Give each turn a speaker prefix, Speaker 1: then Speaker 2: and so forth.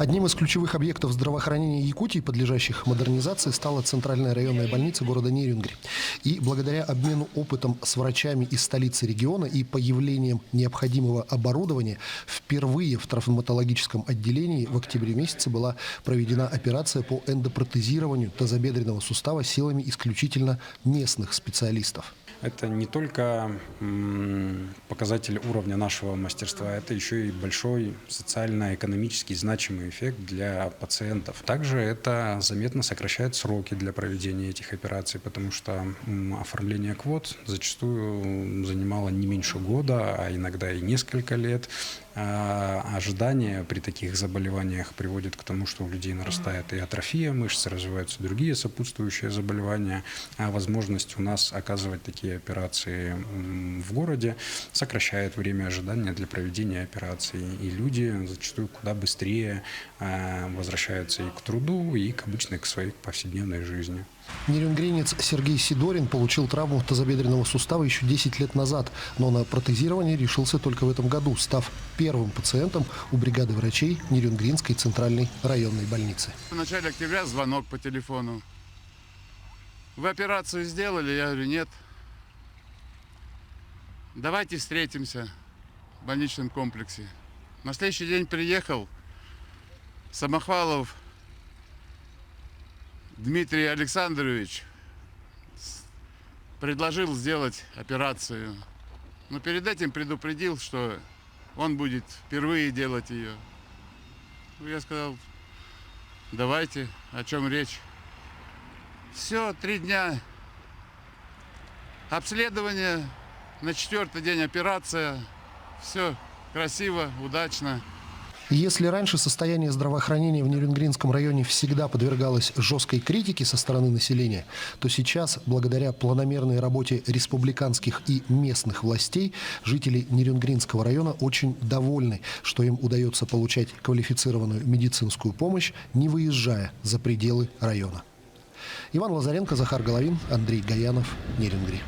Speaker 1: Одним из ключевых объектов здравоохранения Якутии, подлежащих модернизации, стала центральная районная больница города Нерюнгри. И благодаря обмену опытом с врачами из столицы региона и появлением необходимого оборудования, впервые в травматологическом отделении в октябре месяце была проведена операция по эндопротезированию тазобедренного сустава силами исключительно местных специалистов.
Speaker 2: Это не только показатель уровня нашего мастерства, это еще и большой социально-экономический значимый эффект для пациентов. Также это заметно сокращает сроки для проведения этих операций, потому что оформление квот зачастую занимало не меньше года, а иногда и несколько лет. Ожидание при таких заболеваниях приводит к тому, что у людей нарастает и атрофия мышц, развиваются другие сопутствующие заболевания. А возможность у нас оказывать такие операции в городе сокращает время ожидания для проведения операций. И люди зачастую куда быстрее возвращаются и к труду, и к обычной, к своей повседневной жизни.
Speaker 1: Нерюнгринец Сергей Сидорин получил травму тазобедренного сустава еще 10 лет назад, но на протезирование решился только в этом году, став первым пациентом у бригады врачей Нерюнгринской центральной районной больницы.
Speaker 3: В начале октября звонок по телефону. Вы операцию сделали? Я говорю, нет. Давайте встретимся в больничном комплексе. На следующий день приехал Самохвалов Дмитрий Александрович, предложил сделать операцию. Но перед этим предупредил, что он будет впервые делать ее. Я сказал, давайте, о чем речь. Все, 3 дня обследование, на 4-й день операция. Все красиво, удачно.
Speaker 1: Если раньше состояние здравоохранения в Нерюнгринском районе всегда подвергалось жесткой критике со стороны населения, то сейчас, благодаря планомерной работе республиканских и местных властей, жители Нерюнгринского района очень довольны, что им удается получать квалифицированную медицинскую помощь, не выезжая за пределы района. Иван Лазаренко, Захар Головин, Андрей Гаянов, Нерюнгри.